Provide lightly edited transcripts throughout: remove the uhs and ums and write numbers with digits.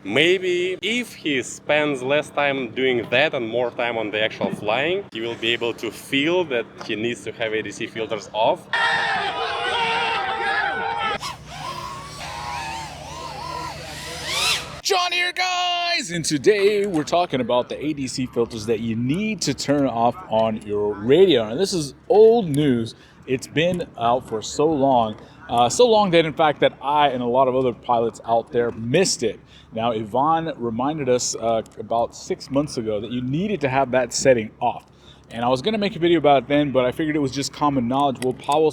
Maybe if he spends less time doing that and more time on the actual flying, he will be able to feel that he needs to have ADC filters off. John here, guys! And today we're talking about the ADC filters that you need to turn off on your radio. And this is old news. It's been out for so long that in fact that I and a lot of other pilots out there missed it. Now, Yvonne reminded us about 6 months ago that you needed to have that setting off. And I was going to make a video about it then, but I figured it was just common knowledge. Well, Pawel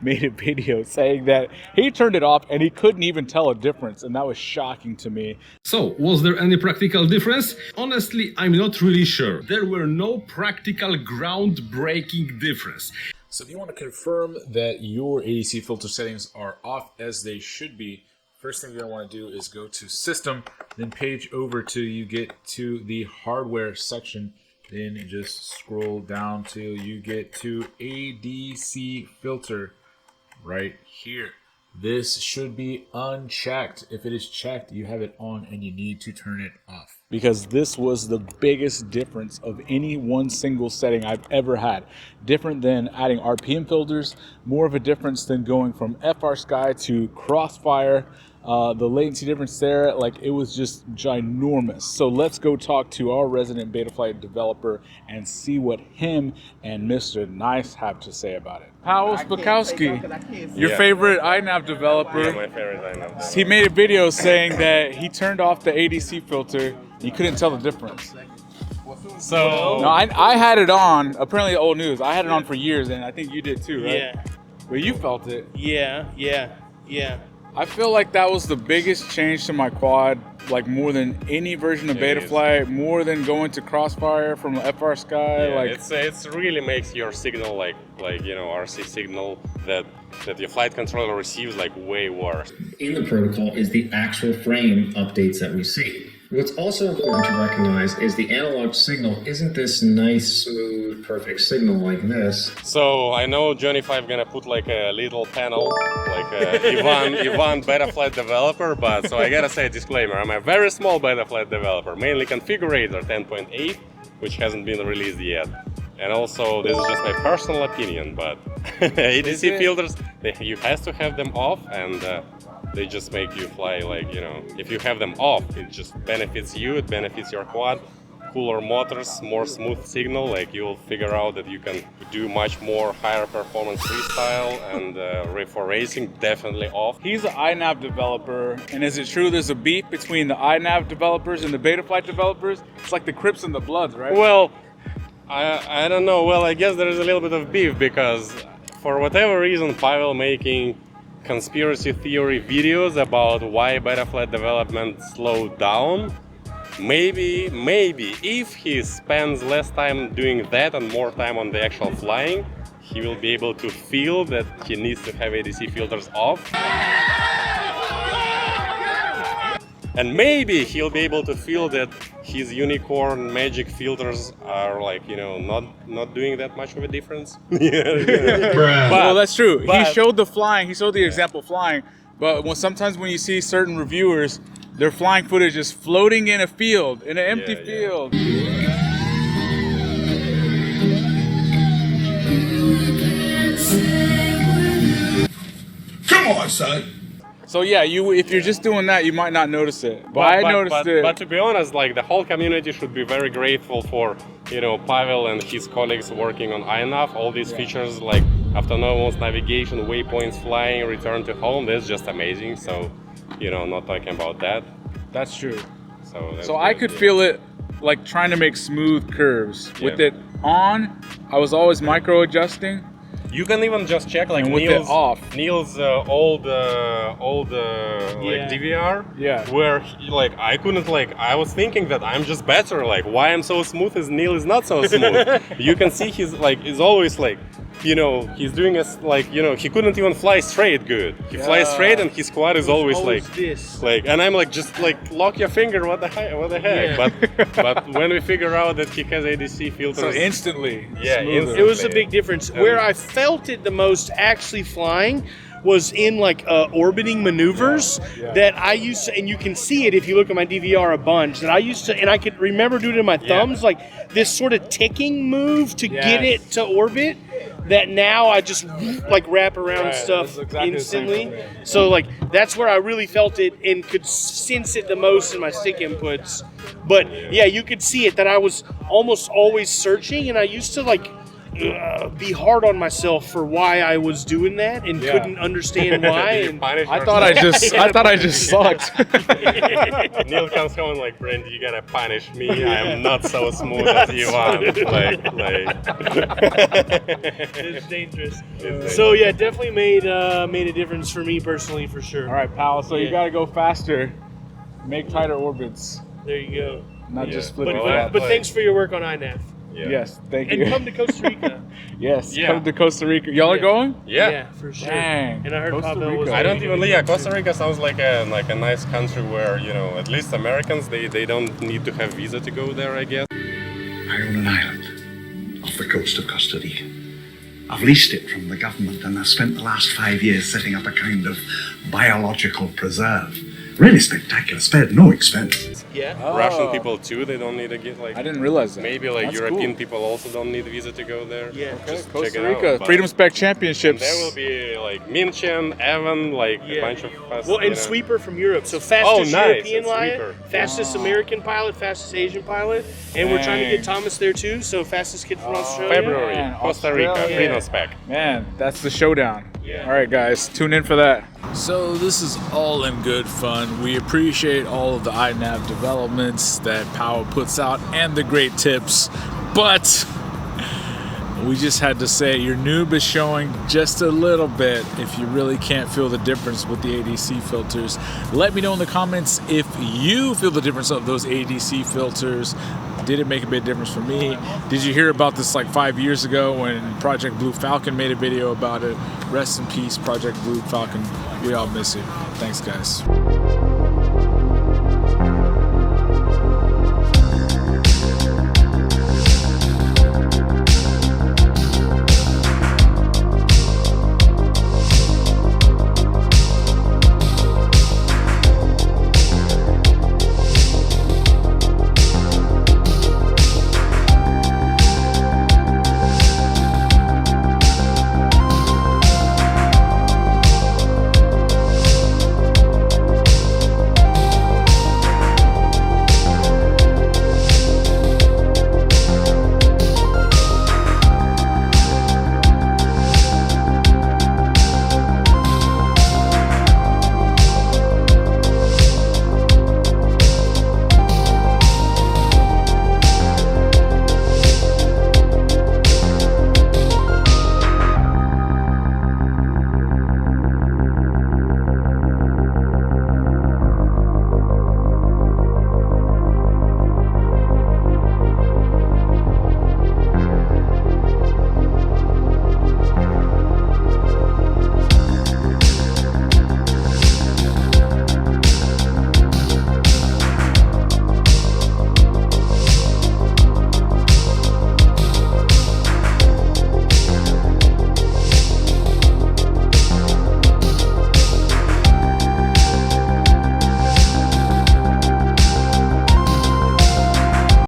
made a video saying that he turned it off and he couldn't even tell a difference, and that was shocking to me. So, was there any practical difference? Honestly, I'm not really sure. There were no practical groundbreaking difference. So if you want to confirm that your ADC filter settings are off as they should be, first thing you're going to want to do is go to System, then page over till you get to the Hardware section. Then just scroll down till you get to ADC filter right here. This should be unchecked. If it is checked, you have it on and you need to turn it off. Because this was the biggest difference of any one single setting I've ever had. Different than adding RPM filters, more of a difference than going from FR Sky to Crossfire. The latency difference there, like, it was just ginormous. So let's go talk to our resident Betaflight developer and see what him and Mr. Nice have to say about it. Pawel Spakowski, your favorite iNav developer. Yeah, my favorite iNav. He made a video saying that he turned off the ADC filter. He couldn't tell the difference. So No, I had it on. Apparently, old news. I had it on for years, and I think you did too, right? Yeah. But you felt it. Yeah. I feel like that was the biggest change to my quad, like more than any version of It is. Betaflight, more than going to Crossfire from FR Sky. yeah, like it's really makes your signal like RC signal that your flight controller receives like way worse. In the protocol is the actual frame updates that we see. What's also important to recognize is the analog signal isn't this nice, smooth, perfect signal like this. So I know Johnny 5 gonna put like a little panel, like Ivan Betaflight developer, but so I gotta say a disclaimer, I'm a very small Betaflight developer, mainly configurator 10.8, which hasn't been released yet. And also, this is just my personal opinion, but ADC filters, you have to have them off, and they just make you fly like, if you have them off, it just benefits you, it benefits your quad. Cooler motors, more smooth signal, like you'll figure out that you can do much more higher performance freestyle, and for racing, definitely off. he's an iNav developer, and is it true there's a beef between the iNav developers and the Betaflight developers? It's like the Crips and the Bloods, right? Well, I don't know. Well, I guess there is a little bit of beef because for whatever reason, Pawel making conspiracy theory videos about why Betaflight development slowed down. Maybe if he spends less time doing that and more time on the actual flying, he will be able to feel that he needs to have ADC filters off. And maybe he'll be able to feel that his unicorn magic filters are like, not doing that much of a difference. Well, that's true. He but- showed the example flying, but sometimes when you see certain reviewers, their flying footage is floating in a field, in an empty Yeah. field. Come on, son. So yeah, if you're just doing that, you might not notice it. But I noticed it. But to be honest, like the whole community should be very grateful for, Pawel and his colleagues working on iNav. All these features like autonomous navigation, waypoints, flying, return to home. That's just amazing. So, not talking about that. That's true. So I could feel it, like trying to make smooth curves. With it on, I was always micro adjusting. You can even just check like And with it off. Neil's old DVR. Yeah. Where I couldn't I was thinking that I'm just better. Like why I'm so smooth as Neil is not so smooth. You can see he's always he's doing he couldn't even fly straight good. He flies straight and his quad is always this. and I'm just lock your finger. What the heck? Yeah. But when we figure out that he has ADC filters, So instantly. Yeah, smoother. It was a big difference. Where I felt it the most actually flying was in like orbiting maneuvers that I used to, and you can see it if you look at my DVR a bunch, that I used to, and I could remember doing it in my thumbs, like this sort of ticking move to get it to orbit, that now I just like wrap around stuff instantly. So like that's where I really felt it and could sense it the most in my stick inputs. But yeah, you could see it that I was almost always searching, and I used to like be hard on myself for why I was doing that and couldn't understand why. And I thought I just sucked. Neil comes home like, Brandy, you gotta punish me. I am not so smooth as you want. It's dangerous. So yeah, definitely made a difference for me personally, for sure. All right, pal. So you gotta go faster, make tighter orbits. There you go. Not just flipping flaps. But thanks for your work on INAF. Yeah. Yes, thank you. And come to Costa Rica. Come to Costa Rica. Y'all are going? Yeah, for sure. Dang. And I heard Costa Pavel was. Rica. I don't even. Yeah, Costa Rica sounds like a nice country where, you know, at least Americans, they don't need to have visa to go there, I guess. I own an island off the coast of Costa Rica. I've leased it from the government, and I've spent the last 5 years setting up a kind of biological preserve. Really spectacular, spared no expense. Yeah. Russian people too, they don't need to get like. I didn't realize that. Maybe like That's European cool. people also don't need a visa to go there. Yeah. Just check Costa it Rica, out. But- Freedom Spec Championships. And there will be like Minchin, Evan, like a bunch of us. Well, and you know. Sweeper from Europe. So fastest nice, European and pilot, Sweeper. fastest American pilot, fastest Asian pilot, and we're trying to get Thomas there too. So fastest kid from Australia. February, Man, Costa Rica, Australia. Freedom Spec. Man, that's the showdown. Yeah. All right, guys, tune in for that. So this is all in good fun. We appreciate all of the iNav developments that Powell puts out and the great tips, but we just had to say your noob is showing just a little bit if you really can't feel the difference with the ADC filters. Let me know in the comments if you feel the difference of those ADC filters. Did it make a big difference for me? Did you hear about this like 5 years ago when Project Blue Falcon made a video about it? Rest in peace, Project Blue Falcon. We all miss you. Thanks, guys.